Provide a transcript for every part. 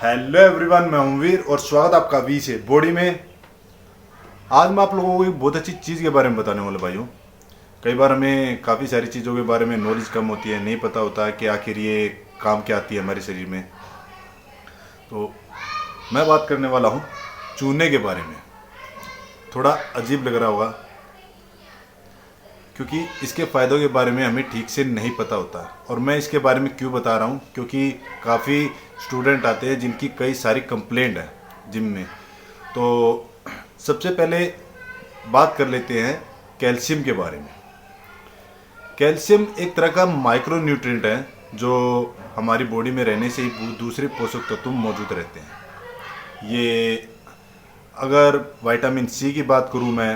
Hello everyone, मैं हूं वीर और स्वागत आपका वी से बॉडी में। आज मैं आप लोगों को एक बहुत अच्छी चीज़ के बारे में बताने वाला भाइयों। कई बार हमें काफ़ी सारी चीज़ों के बारे में नॉलेज कम होती है, नहीं पता होता है कि आखिर ये काम क्या आती है हमारे शरीर में। तो मैं बात करने वाला हूँ चूने के बारे में। थोड़ा अजीब लग रहा होगा क्योंकि इसके फ़ायदों के बारे में हमें ठीक से नहीं पता होता। और मैं इसके बारे में क्यों बता रहा हूँ, क्योंकि काफ़ी स्टूडेंट आते हैं जिनकी कई सारी कंप्लेंट है जिम में। तो सबसे पहले बात कर लेते हैं कैल्शियम के बारे में। कैल्शियम एक तरह का माइक्रो न्यूट्रिएंट है जो हमारी बॉडी में रहने से ही दूसरे पोषक तत्व मौजूद रहते हैं। ये अगर विटामिन सी की बात करूँ मैं,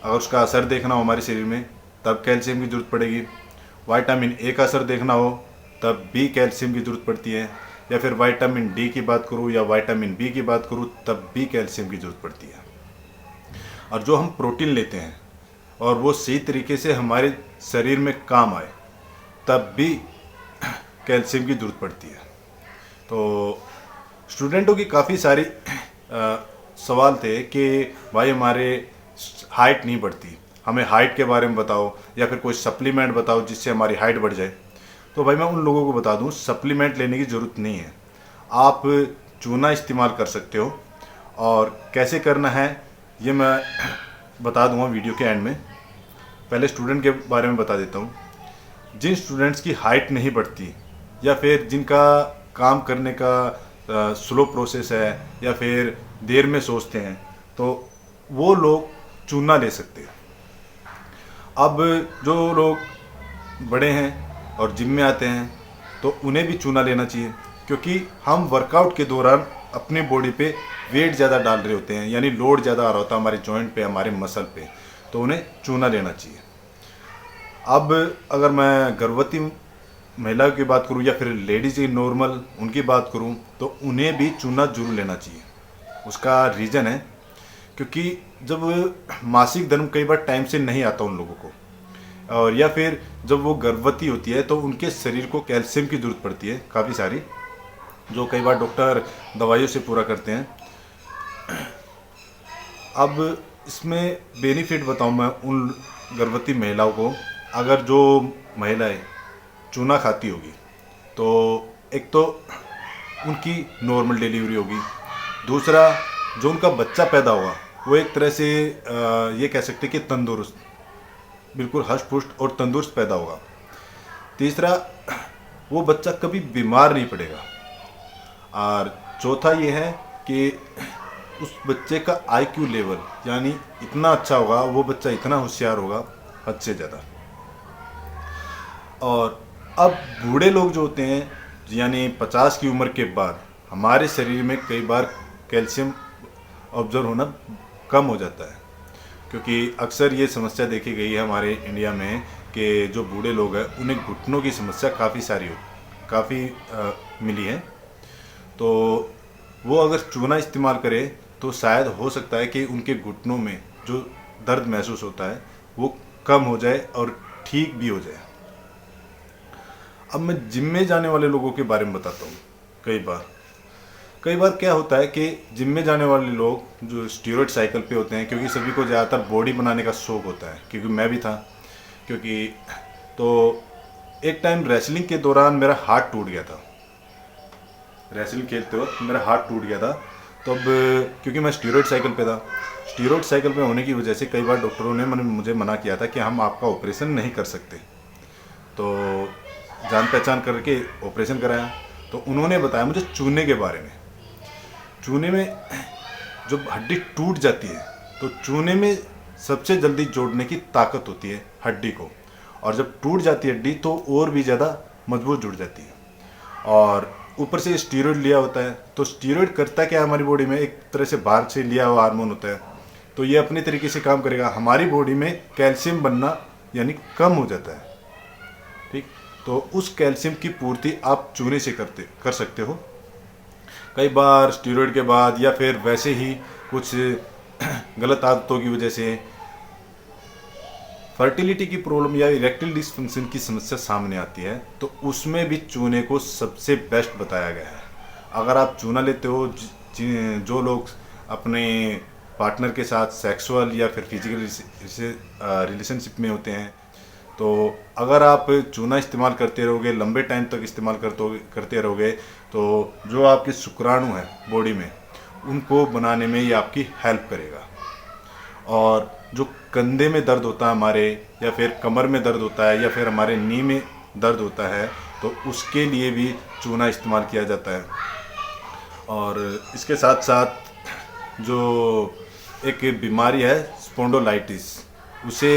अगर उसका असर देखना हो हमारे शरीर में तब कैल्शियम की ज़रूरत पड़ेगी। विटामिन ए का असर देखना हो तब भी कैल्शियम की ज़रूरत पड़ती है। या फिर विटामिन डी की बात करूँ या विटामिन बी की बात करूँ तब भी कैल्शियम की ज़रूरत पड़ती है। और जो हम प्रोटीन लेते हैं और वो सही तरीके से हमारे शरीर में काम आए तब भी कैल्शियम की ज़रूरत पड़ती है। तो स्टूडेंटों की काफ़ी सारी सवाल थे कि भाई हमारे हाइट नहीं बढ़ती, हमें हाइट के बारे में बताओ या फिर कोई सप्लीमेंट बताओ जिससे हमारी हाइट बढ़ जाए। तो भाई मैं उन लोगों को बता दूं, सप्लीमेंट लेने की ज़रूरत नहीं है। आप चूना इस्तेमाल कर सकते हो और कैसे करना है ये मैं बता दूंगा वीडियो के एंड में। पहले स्टूडेंट के बारे में बता देता हूँ। जिन स्टूडेंट्स की हाइट नहीं बढ़ती या फिर जिनका काम करने का स्लो प्रोसेस है या फिर देर में सोचते हैं तो वो लोग चूना ले सकते हैं। अब जो लोग बड़े हैं और जिम में आते हैं तो उन्हें भी चूना लेना चाहिए, क्योंकि हम वर्कआउट के दौरान अपनी बॉडी पे वेट ज़्यादा डाल रहे होते हैं, यानी लोड ज़्यादा आ रहा होता है हमारे जॉइंट पे, हमारे मसल पे, तो उन्हें चूना लेना चाहिए। अब अगर मैं गर्भवती महिला की बात करूं या फिर लेडीज की नॉर्मल उनकी बात करूं तो उन्हें भी चूना जरूर लेना चाहिए। उसका रीज़न है क्योंकि जब मासिक धर्म कई बार टाइम से नहीं आता उन लोगों को, और या फिर जब वो गर्भवती होती है तो उनके शरीर को कैल्शियम की ज़रूरत पड़ती है काफ़ी सारी, जो कई बार डॉक्टर दवाइयों से पूरा करते हैं। अब इसमें बेनिफिट बताऊं मैं उन गर्भवती महिलाओं को। अगर जो महिलाएं चूना खाती होगी तो एक तो उनकी नॉर्मल डिलीवरी होगी, दूसरा जो उनका बच्चा पैदा होगा वो एक तरह से ये कह सकते हैं कि तंदुरुस्त, बिल्कुल हष्ट पुष्ट और तंदुरुस्त पैदा होगा। तीसरा, वो बच्चा कभी बीमार नहीं पड़ेगा। और चौथा ये है कि उस बच्चे का आईक्यू लेवल यानी इतना अच्छा होगा, वो बच्चा इतना होशियार होगा हद से ज़्यादा। और अब बूढ़े लोग जो होते हैं यानी 50 की उम्र के बाद हमारे शरीर में कई बार कैल्शियम ऑब्जर्व होना कम हो जाता है, क्योंकि अक्सर ये समस्या देखी गई है हमारे इंडिया में कि जो बूढ़े लोग हैं उन्हें घुटनों की समस्या काफ़ी मिली है। तो वो अगर चूना इस्तेमाल करें तो शायद हो सकता है कि उनके घुटनों में जो दर्द महसूस होता है वो कम हो जाए और ठीक भी हो जाए। अब मैं जिम में जाने वाले लोगों के बारे में बताता हूँ। कई बार क्या होता है कि जिम में जाने वाले लोग जो स्टीरॉयड साइकिल पे होते हैं, क्योंकि सभी को ज़्यादातर बॉडी बनाने का शौक होता है, क्योंकि मैं भी था। क्योंकि तो एक टाइम रेसलिंग के दौरान मेरा हाथ टूट गया था। रेसलिंग खेलते वक्त मेरा हाथ टूट गया था। तो अब क्योंकि मैं स्टीरॉयड साइकिल पे था, स्टीरॉयड साइकिल पे होने की वजह से कई बार डॉक्टरों ने मुझे मना किया था कि हम आपका ऑपरेशन नहीं कर सकते। तो जान पहचान करके ऑपरेशन कराया तो उन्होंने बताया मुझे चूने के बारे में। चूने में जब हड्डी टूट जाती है तो चूने में सबसे जल्दी जोड़ने की ताकत होती है हड्डी को, और जब टूट जाती है हड्डी तो और भी ज़्यादा मजबूत जुड़ जाती है। और ऊपर से स्टीरॉयड लिया होता है, तो स्टीरॉयड करता क्या है हमारी बॉडी में, एक तरह से बाहर से लिया हुआ हार्मोन होता है, तो ये अपने तरीके से काम करेगा। हमारी बॉडी में कैल्शियम बनना यानी कम हो जाता है, ठीक। तो उस कैल्शियम की पूर्ति आप चूने से कर सकते हो। कई बार स्टीरॉयड के बाद या फिर वैसे ही कुछ गलत आदतों की वजह से फर्टिलिटी की प्रॉब्लम या इरेक्टाइल डिसफंक्शन की समस्या सामने आती है, तो उसमें भी चूने को सबसे बेस्ट बताया गया है। अगर आप चूना लेते हो, जो लोग अपने पार्टनर के साथ सेक्सुअल या फिर फिजिकल रिलेशनशिप में होते हैं, तो अगर आप चूना इस्तेमाल करते रहोगे, लंबे टाइम तक इस्तेमाल करते रहोगे, तो जो आपके शुक्राणु हैं बॉडी में, उनको बनाने में ये आपकी हेल्प करेगा। और जो कंधे में दर्द होता है हमारे, या फिर कमर में दर्द होता है, या फिर हमारे नी में दर्द होता है, तो उसके लिए भी चूना इस्तेमाल किया जाता है। और इसके साथ साथ जो एक बीमारी है स्पॉन्डोलाइटिस, उसे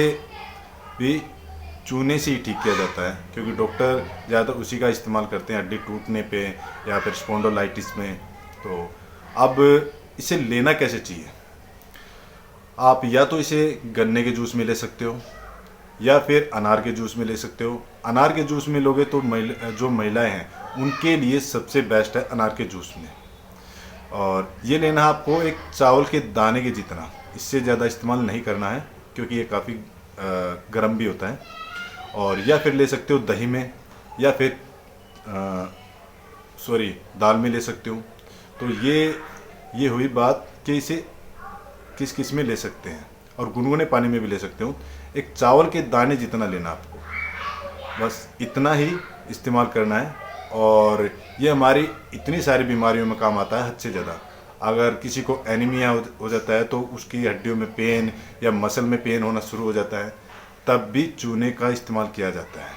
भी चूने से ही ठीक किया जाता है, क्योंकि डॉक्टर ज़्यादातर उसी का इस्तेमाल करते हैं हड्डी टूटने पे या फिर स्पॉन्डोलाइटिस में। तो अब इसे लेना कैसे चाहिए? आप या तो इसे गन्ने के जूस में ले सकते हो, या फिर अनार के जूस में ले सकते हो। अनार के जूस में लोगे तो जो महिलाएं हैं उनके लिए सबसे बेस्ट है अनार के जूस में। और ये लेना आपको एक चावल के दाने के जितना, इससे ज़्यादा इस्तेमाल नहीं करना है, क्योंकि ये काफ़ी गर्म भी होता है। और या फिर ले सकते हो दही में, या फिर दाल में ले सकते हो। तो ये हुई बात कि इसे किस किस में ले सकते हैं, और गुनगुने पानी में भी ले सकते हो। एक चावल के दाने जितना लेना आपको, बस इतना ही इस्तेमाल करना है। और ये हमारी इतनी सारी बीमारियों में काम आता है, हद से ज़्यादा। अगर किसी को एनीमिया हो जाता है, तो उसकी हड्डियों में पेन या मसल में पेन होना शुरू हो जाता है, तब भी चूने का इस्तेमाल किया जाता है।